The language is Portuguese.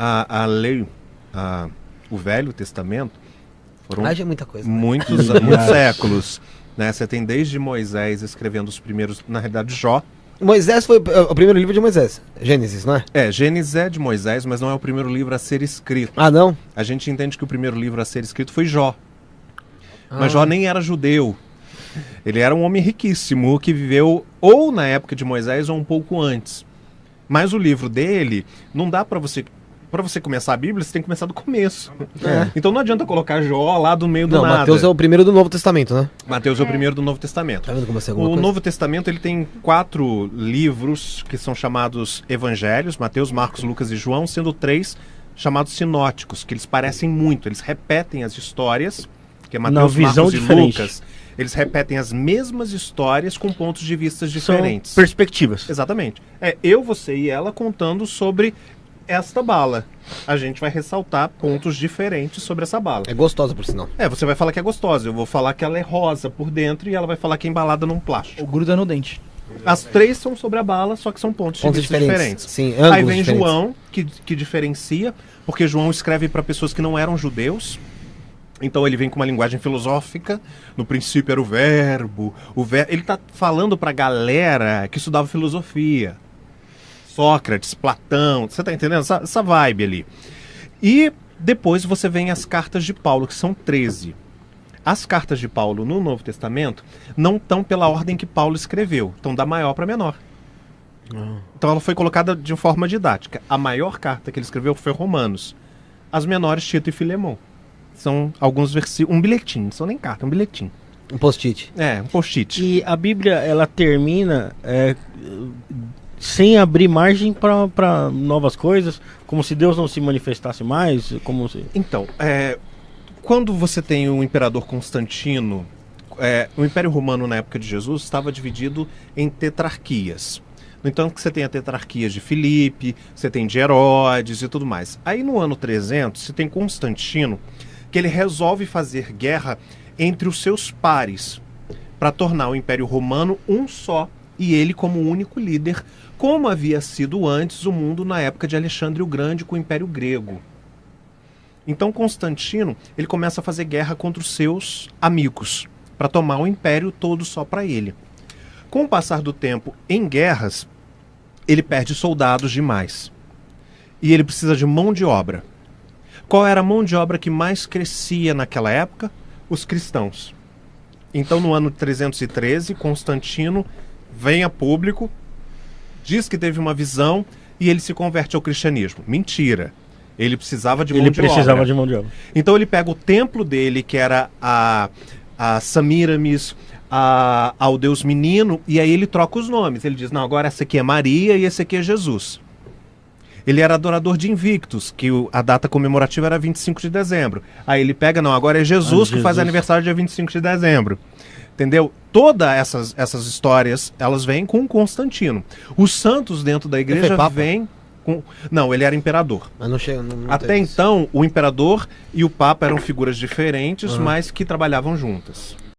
a lei, o Velho Testamento, foram é muita coisa, né? muitos séculos. Né? Você tem desde Moisés escrevendo os primeiros, na realidade, Jó. Moisés foi o primeiro livro de Moisés, Gênesis, não é? Gênesis é de Moisés, mas não é o primeiro livro a ser escrito. Ah, não? A gente entende que o primeiro livro a ser escrito foi Jó. Mas Jó nem era judeu. Ele era um homem riquíssimo que viveu ou na época de Moisés ou um pouco antes. Mas o livro dele, não dá para você começar a Bíblia, você tem que começar do começo. Então não adianta colocar Jó lá do meio do nada. Mateus é o primeiro do Novo Testamento, né? Mateus é o primeiro do Novo Testamento. Tá vendo como é alguma coisa? Novo Testamento ele tem 4 livros que são chamados evangelhos, Mateus, Marcos, Lucas e João, sendo 3 chamados sinóticos, que eles parecem muito, eles repetem as histórias, que é Mateus, Marcos e Lucas. Eles repetem as mesmas histórias com pontos de vista diferentes. São perspectivas. Exatamente. Eu, você e ela contando sobre esta bala. A gente vai ressaltar pontos diferentes sobre essa bala. É gostosa, por sinal. Você vai falar que é gostosa. Eu vou falar que ela é rosa por dentro e ela vai falar que é embalada num plástico. Ou gruda no dente. As 3 são sobre a bala, só que são pontos de vista diferentes. Sim, aí vem diferentes. João, que diferencia, porque João escreve para pessoas que não eram judeus. Então ele vem com uma linguagem filosófica. No princípio era o verbo. Ele está falando para a galera que estudava filosofia. Sócrates, Platão, você tá entendendo? Essa vibe ali. E depois você vem as cartas de Paulo, que são 13. As cartas de Paulo no Novo Testamento não estão pela ordem que Paulo escreveu, estão da maior para menor. Então ela foi colocada de forma didática. A maior carta que ele escreveu foi Romanos. As menores, Tito e Filemão. São alguns versículos, um bilhetim, não são nem carta, é um bilhetim. Um post-it. Um post-it. E a Bíblia, ela termina sem abrir margem para novas coisas, como se Deus não se manifestasse mais, como se... Então, quando você tem o imperador Constantino, o Império Romano na época de Jesus estava dividido em tetrarquias. Então você tem a tetrarquia de Filipe, você tem de Herodes e tudo mais. Aí no ano 300, você tem Constantino, que ele resolve fazer guerra entre os seus pares para tornar o Império Romano um só e ele como único líder, como havia sido antes o mundo na época de Alexandre o Grande com o Império Grego. Então Constantino, ele começa a fazer guerra contra os seus amigos para tomar o império todo só para ele. Com o passar do tempo em guerras, ele perde soldados demais e ele precisa de mão de obra. Qual era a mão de obra que mais crescia naquela época? Os cristãos. Então, no ano 313, Constantino vem a público, diz que teve uma visão e ele se converte ao cristianismo. Mentira. Ele precisava de mão de obra. Ele precisava de mão de obra. Então, ele pega o templo dele, que era a Samíramis, ao Deus Menino, e aí ele troca os nomes. Ele diz, não, agora essa aqui é Maria e esse aqui é Jesus. Ele era adorador de Invictus, que a data comemorativa era 25 de dezembro. Aí ele pega, não, agora é Jesus que faz aniversário dia 25 de dezembro. Entendeu? Todas essas histórias, elas vêm com Constantino. Os santos dentro da igreja vêm com... Não, ele era imperador. Mas não chega, não Até então, o imperador e o papa eram figuras diferentes, mas que trabalhavam juntas.